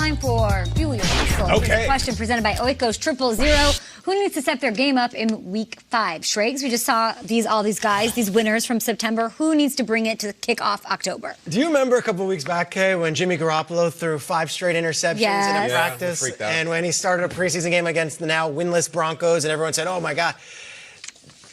time for Fuel Your Hustle. Okay. A question presented by Oikos 000. Who needs to step their game up in week 5? Shregs, we just saw all these guys, these winners from September. Who needs to bring it to kick off October? Do you remember a couple of weeks back, Kay, when Jimmy Garoppolo threw 5 straight interceptions in a practice? And when he started a preseason game against the now winless Broncos, and everyone said, oh my God.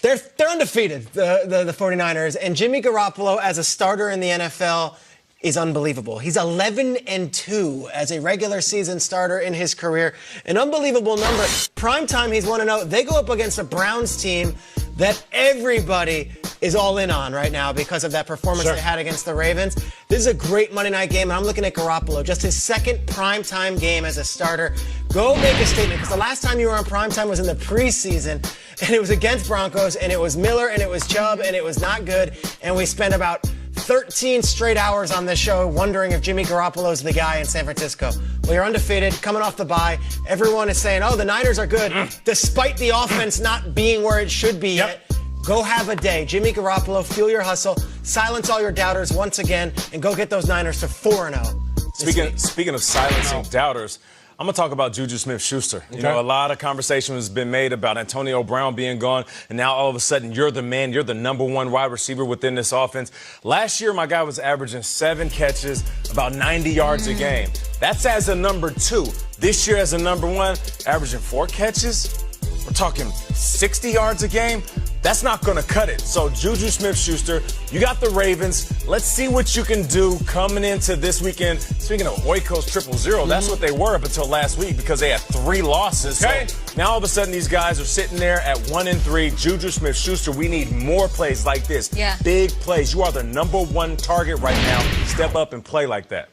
They're undefeated, the 49ers. And Jimmy Garoppolo, as a starter in the NFL, is unbelievable. He's 11-2 as a regular season starter in his career. An unbelievable number. Prime time, he's 1-0. They go up against a Browns team that everybody is all in on right now because of that performance they had against the Ravens. This is a great Monday night game, and I'm looking at Garoppolo. Just his second primetime game as a starter. Go make a statement, because the last time you were on primetime was in the preseason, and it was against Broncos, and it was Miller, and it was Chubb, and it was not good, and we spent about 13 straight hours on this show wondering if Jimmy Garoppolo's the guy in San Francisco. Well, you're undefeated, coming off the bye. Everyone is saying, oh, the Niners are good, despite the offense not being where it should be yet. Go have a day. Jimmy Garoppolo, fuel your hustle, silence all your doubters once again, and go get those Niners to 4-0. Speaking of silencing doubters, I'm going to talk about Juju Smith-Schuster. You know, a lot of conversation has been made about Antonio Brown being gone, and now all of a sudden you're the man, you're the number one wide receiver within this offense. Last year, my guy was averaging 7 catches, about 90 yards a game. That's as a number 2. This year as a number 1, averaging 4 catches. We're talking 60 yards a game. That's not going to cut it. So, Juju Smith-Schuster, you got the Ravens. Let's see what you can do coming into this weekend. Speaking of Oikos 000, that's what they were up until last week because they had 3 losses. So now all of a sudden these guys are sitting there at 1-3. Juju Smith-Schuster, we need more plays like this. Big plays. You are the number 1 target right now. Step up and play like that.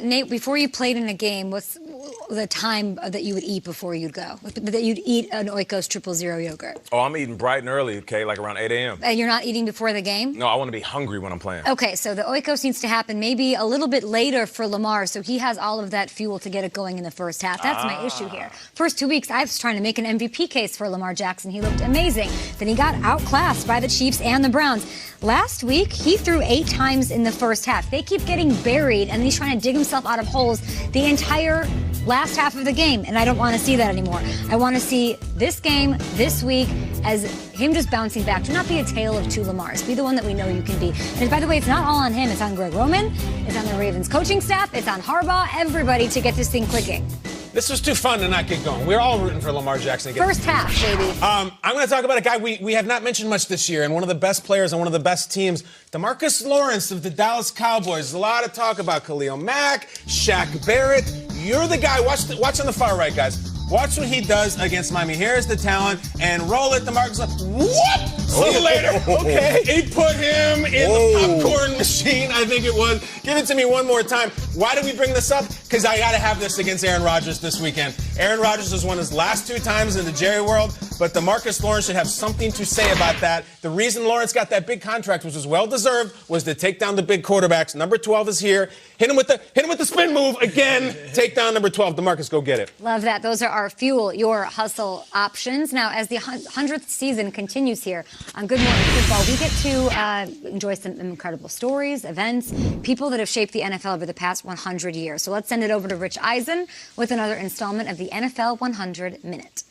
Nate, before you played in a game, what's the time that you would eat before you'd go? That you'd eat an Oikos 000 yogurt? Oh, I'm eating bright and early, okay, like around 8 a.m. And you're not eating before the game? No, I want to be hungry when I'm playing. Okay, so the Oikos needs to happen maybe a little bit later for Lamar, so he has all of that fuel to get it going in the first half. That's my issue here. First 2 weeks, I was trying to make an MVP case for Lamar Jackson. He looked amazing. Then he got outclassed by the Chiefs and the Browns. Last week, he threw 8 times in the first half. They keep getting buried, and he's trying to dig himself out of holes the entire last half of the game, and I don't want to see that anymore. I want to see this game, this week, as him just bouncing back. Do not be a tale of 2 Lamars. Be the one that we know you can be. And by the way, it's not all on him. It's on Greg Roman. It's on the Ravens coaching staff. It's on Harbaugh. Everybody to get this thing clicking. This was too fun to not get going. We're all rooting for Lamar Jackson to get first half, baby. I'm going to talk about a guy we have not mentioned much this year, and one of the best players on one of the best teams, DeMarcus Lawrence of the Dallas Cowboys. There's a lot of talk about Khalil Mack, Shaq Barrett. You're the guy. Watch on the far right, guys. Watch what he does against Miami. Here's the talent, and roll it, DeMarcus. Whoop! See you later. Okay. He put him in the popcorn machine, I think it was. Give it to me one more time. Why did we bring this up? Because I got to have this against Aaron Rodgers this weekend. Aaron Rodgers has won his last 2 times in the Jerry world, but DeMarcus Lawrence should have something to say about that. The reason Lawrence got that big contract, which was well-deserved, was to take down the big quarterbacks. Number 12 is here. Hit him with the spin move again. Take down number 12. DeMarcus, go get it. Love that. Those are our fuel, your hustle options. Now, as the 100th season continues here on Good Morning Football, we get to enjoy some incredible stories, events, people that have shaped the NFL over the past 100 years. So let's send it over to Rich Eisen with another installment of the NFL 100 Minute.